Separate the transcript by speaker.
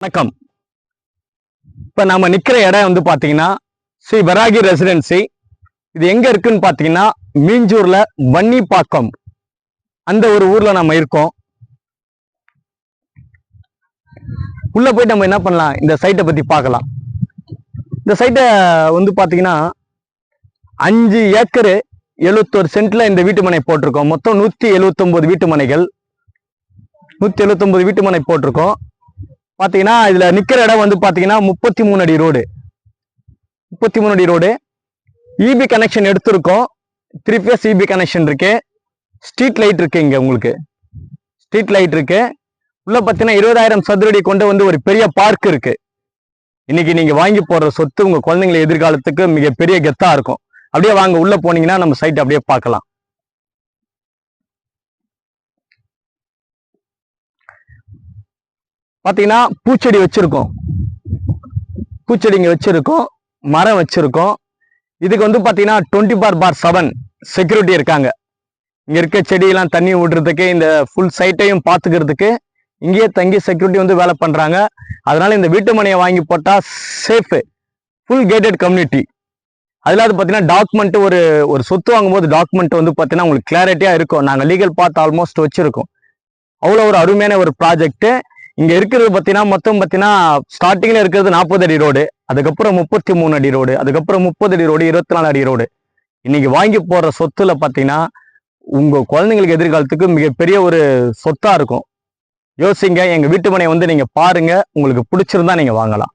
Speaker 1: வணக்கம். இப்ப நாம நிக்கிற இடம் வந்து பாத்தீங்கன்னா ஸ்ரீ வராகி ரெசிடென்சி. இது எங்க இருக்குன்னு பாத்தீங்கன்னா மீஞ்சூர்ல வன்னிப்பாக்கம் அந்த ஒரு ஊர்ல நம்ம இருக்கோம். உள்ள போயிட்டு நம்ம என்ன பண்ணலாம், இந்த சைட்டை பத்தி பார்க்கலாம். இந்த சைட்டை வந்து பாத்தீங்கன்னா 5 ஏக்கரு 71 சென்ட்ல இந்த வீட்டு மனை போட்டிருக்கோம். மொத்தம் 179 வீட்டு மனைகள், 179 வீட்டு மனை போட்டிருக்கோம். பாத்தீங்கன்னா இதுல நிக்கிற இடம் வந்து பாத்தீங்கன்னா 33 அடி ரோடு, 33 அடி ரோடு. இபி கனெக்ஷன் எடுத்திருக்கோம். 3 ஃபேஸ் இபி கனெக்ஷன் இருக்கு. ஸ்ட்ரீட் லைட் இருக்கு. இங்க உங்களுக்கு ஸ்ட்ரீட் லைட் இருக்கு. உள்ள பாத்தீங்கன்னா 20,000 சதுரடி கொண்டு வந்து ஒரு பெரிய பார்க் இருக்கு. இன்னைக்கு நீங்க வாங்கி போடுற சொத்து உங்க குழந்தைங்களை எதிர்காலத்துக்கு மிகப்பெரிய கெத்தா இருக்கும். அப்படியே வாங்க, உள்ள போனீங்கன்னா நம்ம சைட் அப்படியே பார்க்கலாம். பாத்தீங்கன்னா பூச்செடி வச்சிருக்கோம், பூச்செடிங்க வச்சிருக்கோம், மரம் வச்சிருக்கோம். இதுக்கு வந்து பாத்தீங்கன்னா 24/7 செக்யூரிட்டி இருக்காங்க. இங்க இருக்க செடியெல்லாம் தண்ணி விடுறதுக்கு, இந்த ஃபுல் சைட்டையும் பாத்துக்கிறதுக்கு இங்கேயே தங்கி செக்யூரிட்டி வந்து வேலை பண்றாங்க. அதனால இந்த வீட்டு மனையை வாங்கி போட்டா சேஃப், ஃபுல் கேட்டட் கம்யூனிட்டி. அதுல பாத்தீங்கன்னா டாக்குமெண்ட், ஒரு சொத்து வாங்கும்போது டாக்குமெண்ட் வந்து பாத்தீங்கன்னா உங்களுக்கு கிளாரிட்டியா இருக்கும். நாங்க லீகல் பார்த்து ஆல்மோஸ்ட் வச்சிருக்கோம். அவ்வளவு ஒரு அருமையான ஒரு ப்ராஜெக்ட். இங்க இருக்கிறது பாத்தீங்கன்னா மொத்தம் பாத்தீங்கன்னா ஸ்டார்டிங்ல இருக்கிறது 40 அடி ரோடு, அதுக்கப்புறம் 33 அடி ரோடு, அதுக்கப்புறம் 30 அடி ரோடு, 24 அடி ரோடு. இன்னைக்கு வாங்கி போடுற சொத்துல பாத்தீங்கன்னா உங்க குழந்தைங்களுக்கு எதிர்காலத்துக்கு மிகப்பெரிய ஒரு சொத்தா இருக்கும். யோசிங்க. எங்க வீட்டு மனையை வந்து நீங்க பாருங்க, உங்களுக்கு பிடிச்சிருந்தா நீங்க வாங்கலாம்.